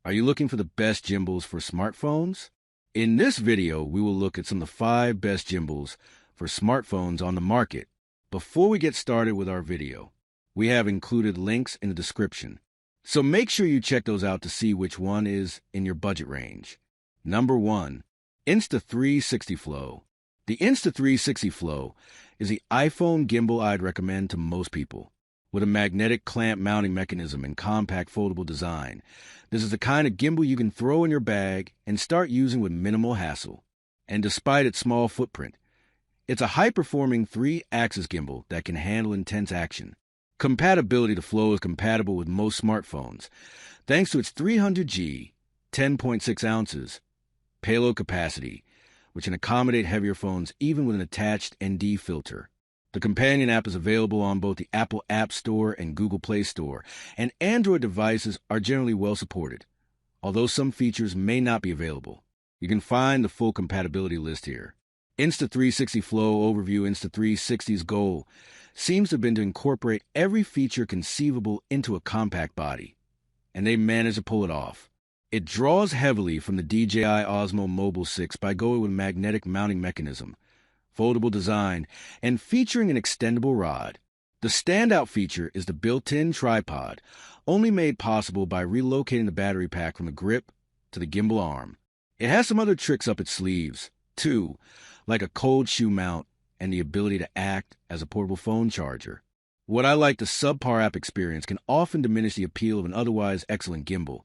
Are you looking for the best gimbals for smartphones? In this video, we will look at some of the 5 best gimbals for smartphones on the market. Before we get started with our video, we have included links in the description, so make sure you check those out to see which one is in your budget range. Number 1. Insta360 Flow. The Insta360 Flow is the iPhone gimbal I'd recommend to most people. With a magnetic clamp mounting mechanism and compact foldable design, this is the kind of gimbal you can throw in your bag and start using with minimal hassle. And despite its small footprint, it's a high-performing 3-axis gimbal that can handle intense action. Compatibility to Flow is compatible with most smartphones, thanks to its 300G, 10.6 ounces, payload capacity, which can accommodate heavier phones even with an attached ND filter. The companion app is available on both the Apple App Store and Google Play Store, and Android devices are generally well supported, although some features may not be available. You can find the full compatibility list here. Insta360 Flow Overview. Insta360's goal seems to have been to incorporate every feature conceivable into a compact body, and they managed to pull it off. It draws heavily from the DJI Osmo Mobile 6 by going with magnetic mounting mechanism, foldable design, and featuring an extendable rod. The standout feature is the built-in tripod, only made possible by relocating the battery pack from the grip to the gimbal arm. It has some other tricks up its sleeves, too, like a cold shoe mount and the ability to act as a portable phone charger. What I like, the subpar app experience can often diminish the appeal of an otherwise excellent gimbal,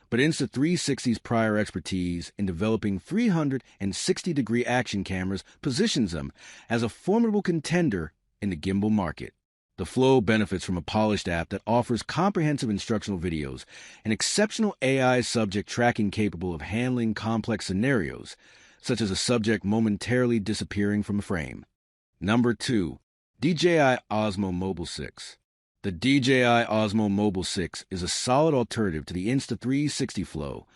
but Insta360's prior expertise in developing 360-degree action cameras positions them as a formidable contender in the gimbal market. The Flow benefits from a polished app that offers comprehensive instructional videos and exceptional AI subject tracking capable of handling complex scenarios, such as a subject momentarily disappearing from a frame. Number 2. DJI Osmo Mobile 6. The DJI Osmo Mobile 6 is a solid alternative to the Insta360 Flow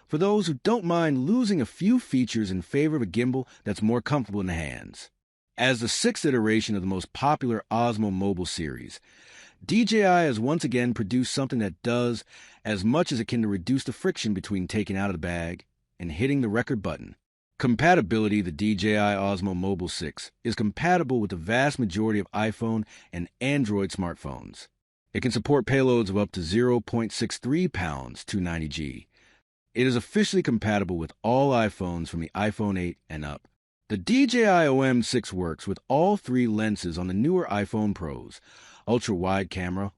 for those who don't mind losing a few features in favor of a gimbal that's more comfortable in the hands. As the 6th iteration of the most popular Osmo Mobile series, DJI has once again produced something that does as much as it can to reduce the friction between taking out of the bag and hitting the record button. Compatibility. The DJI Osmo Mobile 6 is compatible with the vast majority of iPhone and Android smartphones. It can support payloads of up to 0.63 pounds 290G. It is officially compatible with all iPhones from the iPhone 8 and up. The DJI Hohem 6 works with all 3 lenses on the newer iPhone Pros: ultra-wide camera,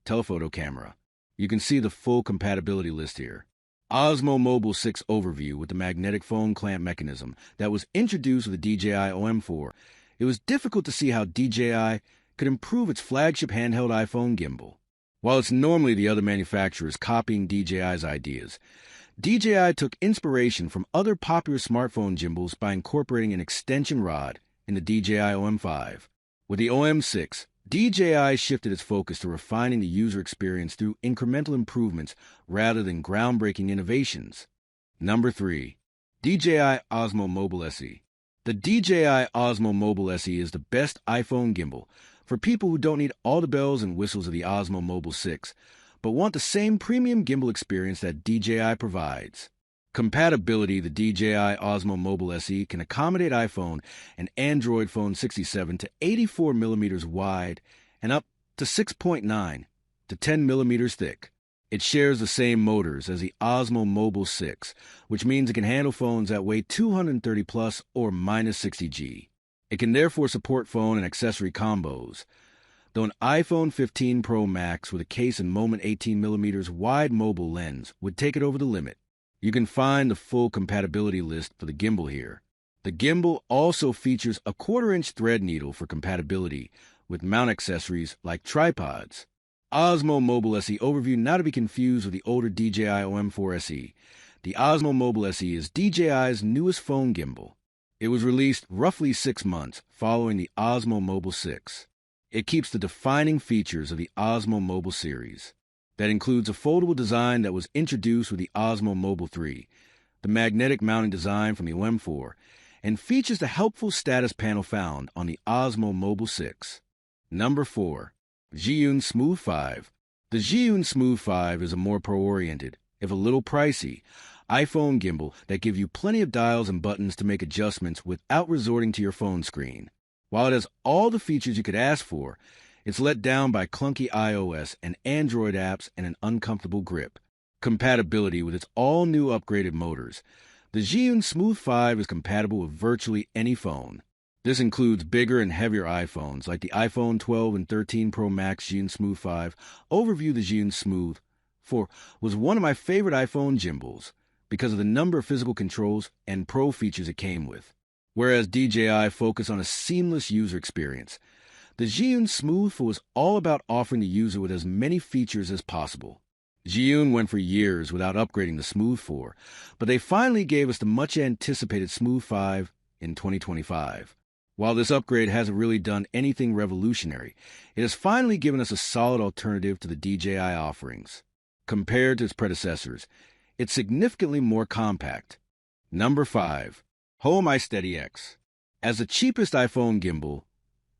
telephoto camera. You can see the full compatibility list here. Osmo Mobile 6 overview. With the magnetic phone clamp mechanism that was introduced with the DJI Hohem 4, it was difficult to see how DJI could improve its flagship handheld iPhone gimbal. While it's normally the other manufacturers copying DJI's ideas, DJI took inspiration from other popular smartphone gimbals by incorporating an extension rod in the DJI Hohem 5. With the Hohem 6, DJI shifted its focus to refining the user experience through incremental improvements rather than groundbreaking innovations. Number 3. DJI Osmo Mobile SE. The DJI Osmo Mobile SE is the best iPhone gimbal for people who don't need all the bells and whistles of the Osmo Mobile 6, but want the same premium gimbal experience that DJI provides. Compatibility. The DJI Osmo Mobile SE can accommodate iPhone and Android phone 67 to 84 millimeters wide and up to 6.9 to 10 millimeters thick. It shares the same motors as the Osmo Mobile 6, which means it can handle phones that weigh 230 plus or minus 60G. It can therefore support phone and accessory combos, though an iPhone 15 Pro Max with a case and Moment 18 millimeters wide mobile lens would take it over the limit. You can find the full compatibility list for the gimbal here. The gimbal also features a 1/4-inch thread needle for compatibility with mount accessories like tripods. Osmo Mobile SE overview, not to be confused with the older DJI Hohem 4 SE. The Osmo Mobile SE is DJI's newest phone gimbal. It was released roughly 6 months following the Osmo Mobile 6. It keeps the defining features of the Osmo Mobile series. That includes a foldable design that was introduced with the Osmo Mobile 3, the magnetic mounting design from the Hohem 4, and features the helpful status panel found on the Osmo Mobile 6. Number 4. Zhiyun Smooth 5. The Xiun Smooth 5 is a more pro-oriented if a little pricey, iPhone gimbal that give you plenty of dials and buttons to make adjustments without resorting to your phone screen. While it has all the features you could ask for, it's let down by clunky iOS and Android apps and an uncomfortable grip. Compatibility with its all-new upgraded motors. The Zhiyun Smooth 5 is compatible with virtually any phone. This includes bigger and heavier iPhones like the iPhone 12 and 13 Pro Max Xiun Smooth 5. Overview: the Xiun Smooth 4 was one of my favorite iPhone gimbals because of the number of physical controls and pro features it came with. Whereas DJI focused on a seamless user experience, the Xiun Smooth was all about offering the user with as many features as possible. Zhiyun went for years without upgrading the Smooth 4, but they finally gave us the much-anticipated Smooth 5 in 2025. While this upgrade hasn't really done anything revolutionary, it has finally given us a solid alternative to the DJI offerings. Compared to its predecessors, it's significantly more compact. Number 5. Hhome I Steady X. As the cheapest iPhone gimbal,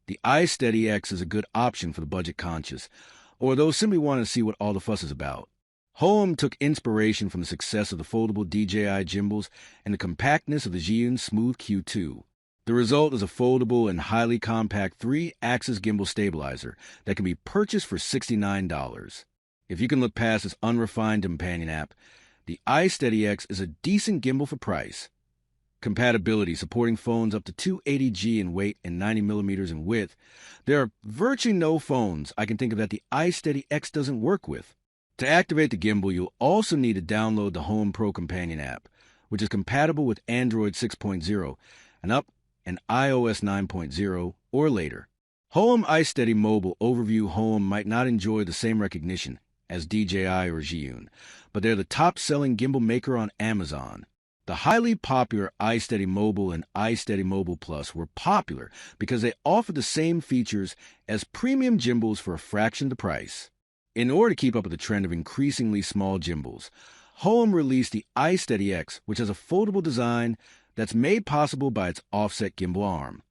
the iSteady X is a good option for the budget-conscious, or those simply want to see what all the fuss is about. Hohem took inspiration from the success of the foldable DJI gimbals and the compactness of the Zhiyun Smooth Q2. The result is a foldable and highly compact 3-axis gimbal stabilizer that can be purchased for $69. If you can look past this unrefined companion app, the iSteady X is a decent gimbal for price. Compatibility: supporting phones up to 280G in weight and 90mm in width. There are virtually no phones I can think of that the iSteady X doesn't work with. To activate the gimbal, you'll also need to download the Home Pro companion app, which is compatible with Android 6.0 and iOS 9.0 or later. Hohem I Steady Mobile Overview: Hohem might not enjoy the same recognition as DJI or Zhiyun, but they're the top-selling gimbal maker on Amazon. The highly popular iSteady Mobile and iSteady Mobile Plus were popular because they offered the same features as premium gimbals for a fraction of the price. In order to keep up with the trend of increasingly small gimbals, Hohem released the iSteady X, which has a foldable design that's made possible by its offset gimbal arm.